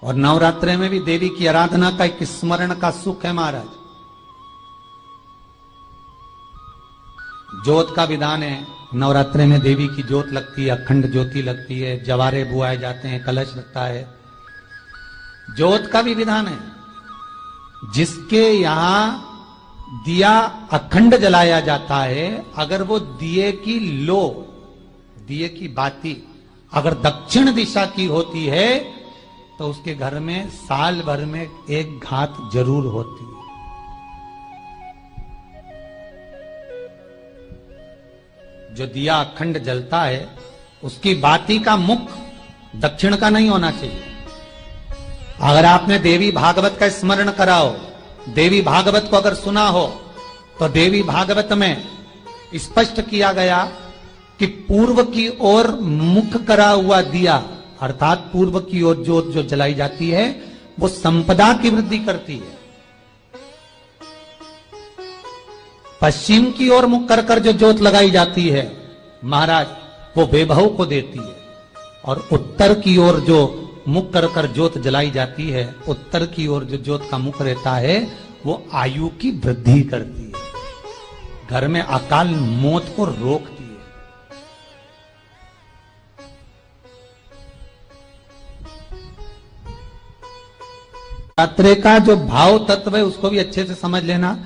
और नवरात्रे में भी देवी की आराधना का एक स्मरण का सुख है महाराज। ज्योत का विधान है, नवरात्रे में देवी की ज्योत लगती है, अखंड ज्योति लगती है, जवारे बुआए जाते हैं, कलश लगता है। ज्योत का भी विधान है। जिसके यहां दिया अखंड जलाया जाता है, अगर वो दिए की लो, दिए की बाती अगर दक्षिण दिशा की होती है तो उसके घर में साल भर में एक घात जरूर होती है। जो दिया अखंड जलता है उसकी बाती का मुख दक्षिण का नहीं होना चाहिए। अगर आपने देवी भागवत का स्मरण करा हो, देवी भागवत को अगर सुना हो, तो देवी भागवत में स्पष्ट किया गया कि पूर्व की ओर मुख करा हुआ दिया, अर्थात पूर्व की ओर ज्योत जो जलाई जाती है वो संपदा की वृद्धि करती है। पश्चिम की ओर मुख कर कर जो ज्योत लगाई जाती है महाराज, वो वैभव को देती है। और उत्तर की ओर जो मुख कर कर ज्योत जलाई जाती है, उत्तर की ओर जो ज्योत का मुख रहता है वो आयु की वृद्धि करती है, घर में अकाल मौत को रोकती है। नवरात्रे का जो भाव तत्व है उसको भी अच्छे से समझ लेना।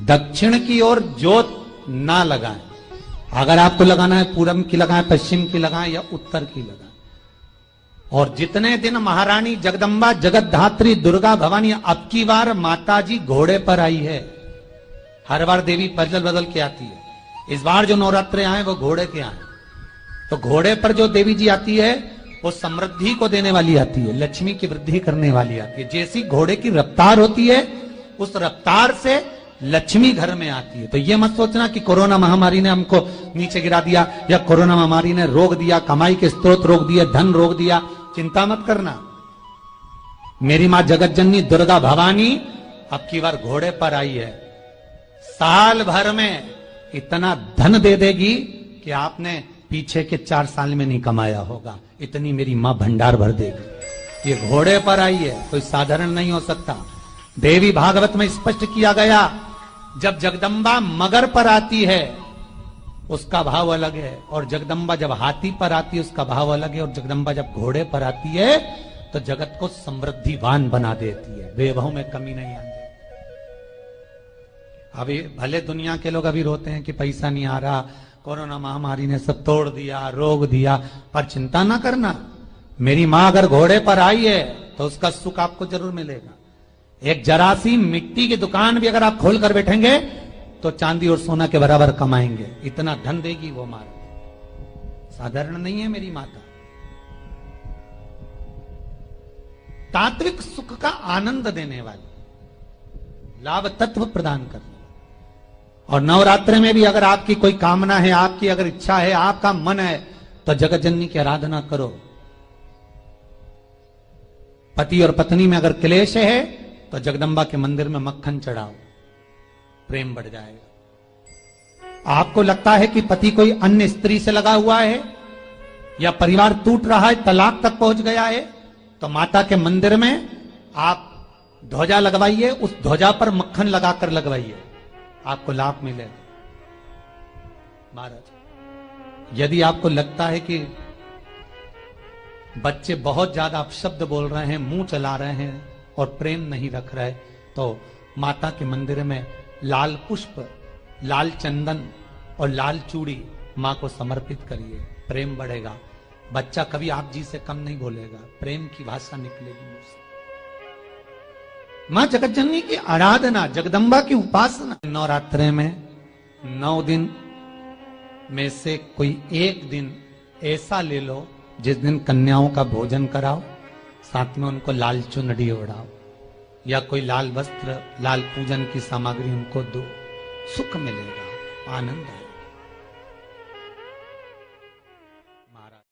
दक्षिण की ओर ज्योत ना लगाएं। अगर आपको लगाना है पूरब की लगाएं, पश्चिम की लगाएं या उत्तर की लगाएं। और जितने दिन महारानी जगदम्बा जगतधात्री दुर्गा भवानी, अब की बार माताजी घोड़े पर आई है। हर बार देवी बदल बदल के आती है, इस बार जो नवरात्रे आए वो घोड़े के आए। तो घोड़े पर जो देवी जी आती है वो समृद्धि को देने वाली आती है, लक्ष्मी की वृद्धि करने वाली आती है। जैसी घोड़े की रफ्तार होती है उस रफ्तार से लक्ष्मी घर में आती है। तो ये मत सोचना कि कोरोना महामारी ने हमको नीचे गिरा दिया या कोरोना महामारी ने रोक दिया, कमाई के स्रोत रोक दिए, धन रोक दिया। चिंता मत करना। मेरी मां जगत जननी दुर्गा भवानी अब की बार घोड़े पर आई है। साल भर में इतना धन दे देगी कि आपने पीछे के 4 साल में नहीं कमाया होगा, इतनी मेरी मां भंडार भर देगी। ये घोड़े पर आई है, कोई साधारण नहीं हो सकता। देवी भागवत में स्पष्ट किया गया, जब जगदम्बा मगर पर आती है उसका भाव अलग है, और जगदम्बा जब हाथी पर आती है उसका भाव अलग है, और जगदम्बा जब घोड़े पर आती है तो जगत को समृद्धिवान बना देती है, वैभव में कमी नहीं आती। अभी भले दुनिया के लोग अभी रोते हैं कि पैसा नहीं आ रहा, कोरोना महामारी ने सब तोड़ दिया, रोक दिया, पर चिंता ना करना। मेरी मां अगर घोड़े पर आई है तो उसका सुख आपको जरूर मिलेगा। एक जरा सी मिट्टी की दुकान भी अगर आप खोल कर बैठेंगे तो चांदी और सोना के बराबर कमाएंगे, इतना धन देगी वो मां। साधारण नहीं है मेरी माता। तात्विक सुख का आनंद देने वाली, लाभ तत्व प्रदान करने। और नवरात्रि में भी अगर आपकी कोई कामना है, आपकी अगर इच्छा है, आपका मन है, तो जगत जननी की आराधना करो। पति और पत्नी में अगर क्लेश है तो जगदम्बा के मंदिर में मक्खन चढ़ाओ, प्रेम बढ़ जाएगा। आपको लगता है कि पति कोई अन्य स्त्री से लगा हुआ है या परिवार टूट रहा है, तलाक तक पहुंच गया है, तो माता के मंदिर में आप ध्वजा लगवाइए, उस ध्वजा पर मक्खन लगाकर लगवाइए, आपको लाभ मिलेगा। महाराज, यदि आपको लगता है कि बच्चे बहुत ज्यादा अपशब्द बोल रहे हैं, मुंह चला रहे हैं और प्रेम नहीं रख रहे, तो माता के मंदिर में लाल पुष्प, लाल चंदन और लाल चूड़ी मां को समर्पित करिए, प्रेम बढ़ेगा। बच्चा कभी आप जी से कम नहीं बोलेगा, प्रेम की भाषा निकलेगी मुझसे। मां जगत जननी की आराधना, जगदम्बा की उपासना। नवरात्रे में 9 दिन में से कोई एक दिन ऐसा ले लो जिस दिन कन्याओं का भोजन कराओ, साथ में उनको लाल चुनरी ओढ़ाओ या कोई लाल वस्त्र, लाल पूजन की सामग्री उनको दो, सुख मिलेगा, आनंद आएगा।